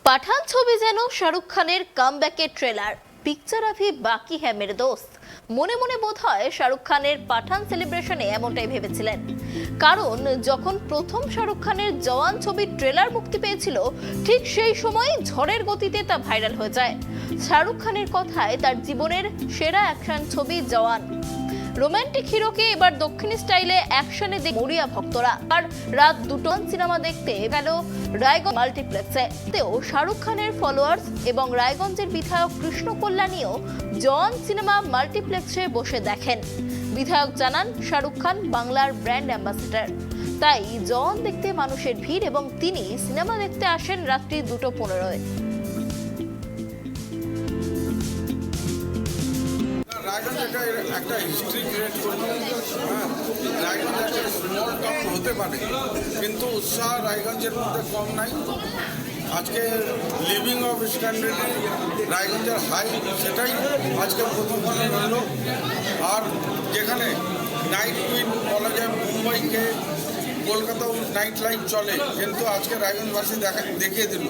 পাঠান ছবি যেন শাহরুখ খানের কামব্যাকের ট্রেলার। পিকচার আভি বাকি হ্যাঁ মেরে দোস্ত। মনে মনে বোধ হয় শাহরুখ খানের পাঠান সেলিব্রেশনে এমনটাই ভেবেছিলেন, কারণ যখন প্রথম শাহরুখ খানের জওয়ান ছবির ট্রেলার মুক্তি পেয়েছিল ঠিক সেই সময় ঝড়ের গতিতে তা ভাইরাল হয়ে যায়। শাহরুখ খানের কথায় তার জীবনের সেরা অ্যাকশন ছবি জওয়ান। রোমান্টিক হিরোকে এবার দক্ষিণী স্টাইলে অ্যাকশনে মরিয়া ভক্তরা। আর রাত 2টো সিনেমা দেখতে গেল রায়গঞ্জ মাল্টিপ্লেক্সে। তেও শাহরুখ খানের ফলোয়ার্স এবং রায়গঞ্জের বিধায়ক কৃষ্ণ কল্যাণীও জওয়ান সিনেমা মাল্টিপ্লেক্সে বসে দেখেন। বিধায়ক জানান, শাহরুখ খান বাংলার ব্র্যান্ড অ্যাম্বাসেডর, তাই জওয়ান দেখতে মানুষের ভিড় এবং তিনি সিনেমা দেখতে আসেন রাত্রি 2:15-এ। রায়গঞ্জ একটা হিস্ট্রি ক্রিয়েট করবে। রায়গঞ্জ একটা স্মল টাউন হতে পারে, কিন্তু উৎসাহ রায়গঞ্জের মধ্যে কম নাই। আজকে লিভিং অফ স্ট্যান্ডার্ডে রায়গঞ্জের হাই, সেটাই আজকে প্রথমখানে রইল। আর যেখানে নাইট কুইন বলা যায় মুম্বাইকে, কলকাতাও নাইট লাইফ চলে, কিন্তু আজকে রায়গঞ্জবাসী দেখিয়ে দিল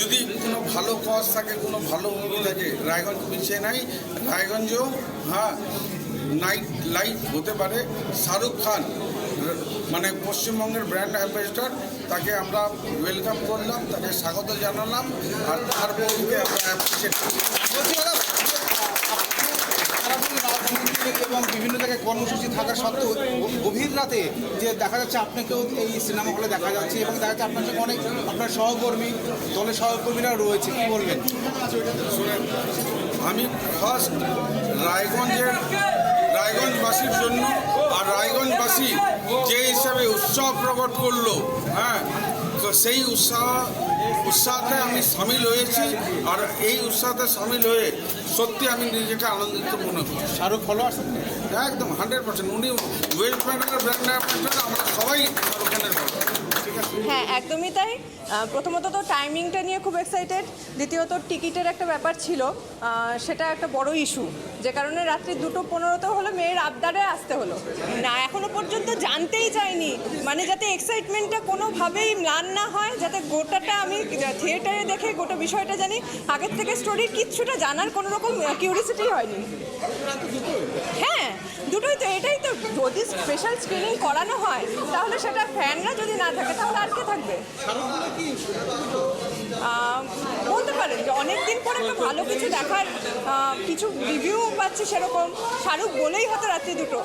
যদি কোনো ভালো কজ থাকে, কোনো ভালো মুভি থাকে, রায়গঞ্জ পিছিয়ে নাই। রায়গঞ্জেও নাইট লাইফ হতে পারে। শাহরুখ খান মানে পশ্চিমবঙ্গের ব্র্যান্ড অ্যাম্বাসেডর, তাকে আমরা ওয়েলকাম করলাম, তাকে স্বাগত জানালাম, আর তার বউকে আমরা অ্যাপ্রিসিয়েট এবং বিভিন্ন জায়গায় কর্মসূচি থাকা সত্ত্বেও গভীর রাতে যে দেখা যাচ্ছে আপনাকেও এই সিনেমা হলে দেখা যাচ্ছে, এবং দেখা যাচ্ছে আপনার সঙ্গে অনেক আপনার সহকর্মী, দলের সহকর্মীরা রয়েছে, কী বলবেন? শুনেন, আমি ফার্স্ট রায়গঞ্জবাসীর জন্য, আর রায়গঞ্জবাসী যে হিসাবে উৎসাহ প্রকট করলো, তো সেই উৎসাহতে আমি সামিল হয়েছি। আর এই উৎসাহতে সামিল হয়ে সত্যি আমি নিজেকে আনন্দিত মনে করি। শাহরুখ ফলোয়ার্স একদম 100%। উনি ওয়েস্ট বেঙ্গলের ব্র্যান্ড অ্যাম্বাসেডর, আমরা সবাই শাহরুখ খানের ফলোয়ার। হ্যাঁ, একদমই তাই। প্রথমত তো টাইমিংটা নিয়ে খুব এক্সাইটেড। দ্বিতীয়ত টিকিটের একটা ব্যাপার ছিল, সেটা একটা বড় ইস্যু, যে কারণে রাত্রি 2:15 হলো, মেয়ের আবদারে আসতে হলো না। এখনো পর্যন্ত জানতেই চাইনি, মানে যাতে এক্সাইটমেন্টটা কোনোভাবেই ম্লান না হয়, যাতে গোটাটা আমি থিয়েটারে দেখে গোটা বিষয়টা জানি। আগের থেকে স্টোরির কিচ্ছুটা জানার কোনো রকম কিউরিসিটি হয়নি। হ্যাঁ, দুটোই তো। এটাই তো, যদি স্পেশাল স্ক্রিনিং করানো হয় তাহলে সেটা ফ্যানরা যদি না থাকে তাহলে আর কে থাকবে? বলতে পারেন যে অনেকদিন পরে একটা ভালো কিছু দেখার কিছু রিভিউ পাচ্ছি, সেরকম শাহরুখ বলেই হতো রাত্রি 2টো।